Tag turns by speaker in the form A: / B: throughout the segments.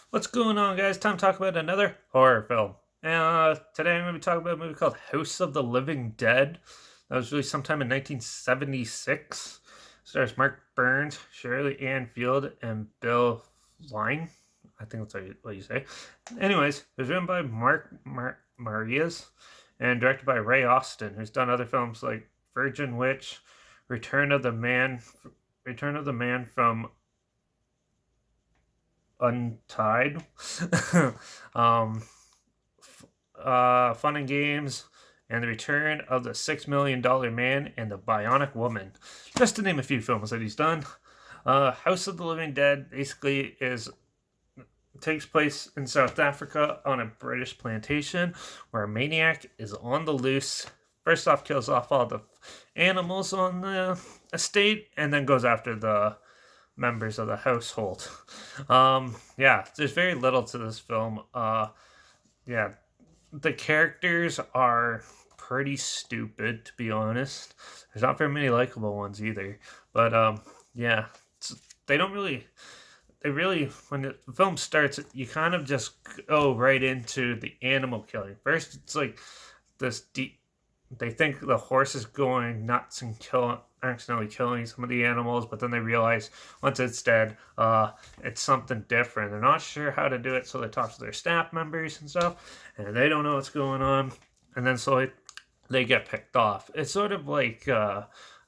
A: What's going on, guys? Time to talk about another horror film. Today I'm going to be talking about a movie called House of the Living Dead. That was released sometime in 1976. Stars Mark Burns, Shirley Ann Field, and Bill Line. I think that's what you say. Anyways, it was written by Marias and directed by Ray Austin, who's done other films like Virgin Witch, Return of the Man, Return of the Man from Untied, um, Fun and Games, and The Return of the $6 Million Man and the Bionic Woman, just to name a few films that he's done. House of the Living Dead basically is takes place in South Africa on a British plantation where a maniac is on the loose. First off, kills off all the animals on the estate, and then goes after the members of the household. Yeah, there's very little to this film. Yeah, the characters are pretty stupid, to be honest. There's not very many likable ones either. But yeah, they don't really. They really, when the film starts, you kind of just go right into the animal killing. First, it's like this deep. They think the horse is going nuts and accidentally killing some of the animals, but then they realize once it's dead, it's something different. They're not sure how to do it, so they talk to their staff members and stuff, and they don't know what's going on, and then slowly they get picked off. It's sort of like an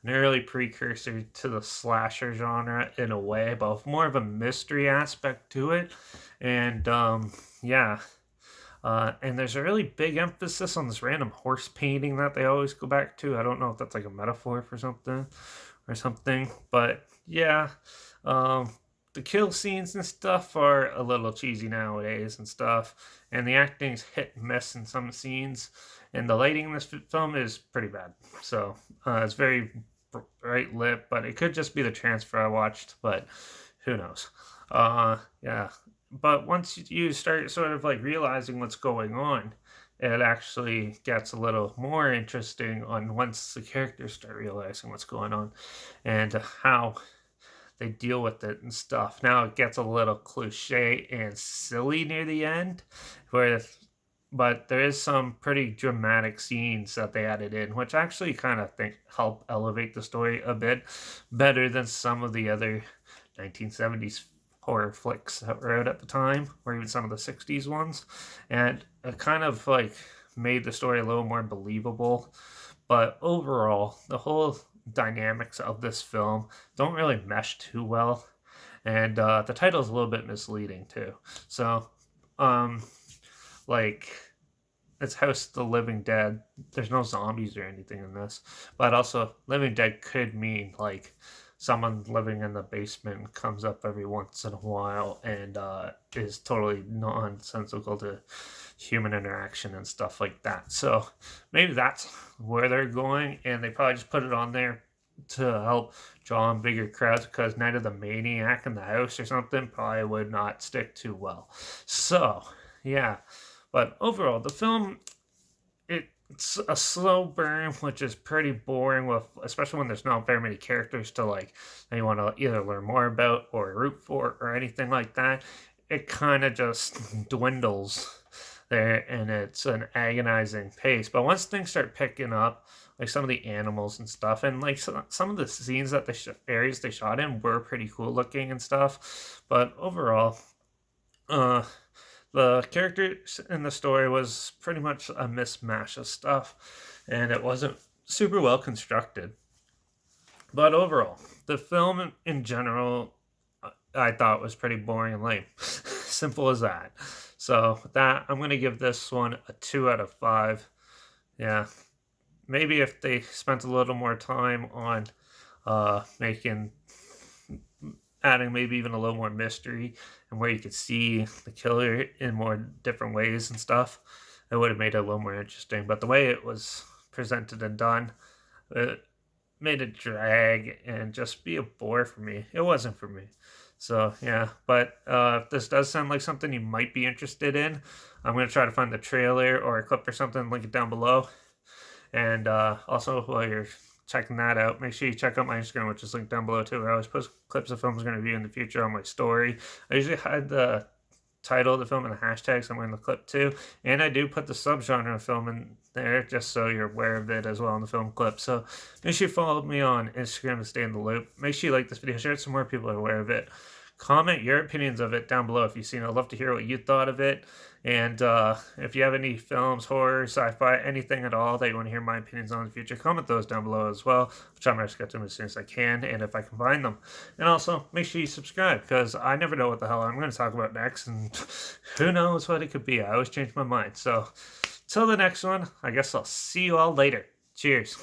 A: early precursor to the slasher genre in a way, but with more of a mystery aspect to it, and yeah, and there's a really big emphasis on this random horse painting that they always go back to. I don't know if that's like a metaphor for something, but yeah, the kill scenes and stuff are a little cheesy nowadays and stuff, and the acting's hit and miss in some scenes, and the lighting in this film is pretty bad. So it's very bright lit, but it could just be the transfer I watched, but who knows? Yeah, but once you start sort of like realizing what's going on, it actually gets a little more interesting on once the characters start realizing what's going on and how they deal with it and stuff. Now it gets a little cliche and silly near the end, where but there is some pretty dramatic scenes that they added in, which actually kind of think help elevate the story a bit better than some of the other 1970s horror flicks that were out at the time, or even some of the 60s ones. And it kind of like made the story a little more believable. But overall, the whole dynamics of this film don't really mesh too well. And the title is a little bit misleading too. So, um, like, it's House of the Living Dead. There's no zombies or anything in this. But also, Living Dead could mean like someone living in the basement comes up every once in a while and is totally nonsensical to human interaction and stuff like that. So maybe that's where they're going, and they probably just put it on there to help draw in bigger crowds because Night of the Maniac in the House or something probably would not stick too well. So, yeah. But overall, the film it's a slow burn, which is pretty boring. With especially when there's not very many characters to like that you want to either learn more about or root for or anything like that. It kind of just dwindles there, and it's an agonizing pace. But once things start picking up, like some of the animals and stuff, and like some of the scenes that the areas they shot in were pretty cool looking and stuff. But overall, uh, the characters in the story was pretty much a mismatch of stuff, and it wasn't super well constructed. But overall, the film in general, I thought was pretty boring and lame. Simple as that. So with that, I'm gonna give this one a 2 out of 5. Yeah, maybe if they spent a little more time on making adding maybe even a little more mystery and where you could see the killer in more different ways and stuff, it would have made it a little more interesting. But the way it was presented and done, it made it drag and just be a bore for me. It wasn't for me. So yeah, but if this does sound like something you might be interested in, I'm gonna try to find the trailer or a clip or something, link it down below. And also, while you're checking that out, make sure you check out my Instagram, which is linked down below too. I always post clips of films I'm going to review in the future on my story. I usually hide the title of the film and the hashtag somewhere in the clip too. And I do put the subgenre of film in there just so you're aware of it as well in the film clip. So make sure you follow me on Instagram to stay in the loop. Make sure you like this video, share it so more people are aware of it. Comment your opinions of it down below if you've seen it. I'd love to hear what you thought of it. And if you have any films, horror, sci-fi, anything at all that you want to hear my opinions on in the future, comment those down below as well. I'll try my best to get to them as soon as I can, and if I can find them. And also, make sure you subscribe, because I never know what the hell I'm going to talk about next, and who knows what it could be. I always change my mind. So, till the next one, I guess I'll see you all later. Cheers.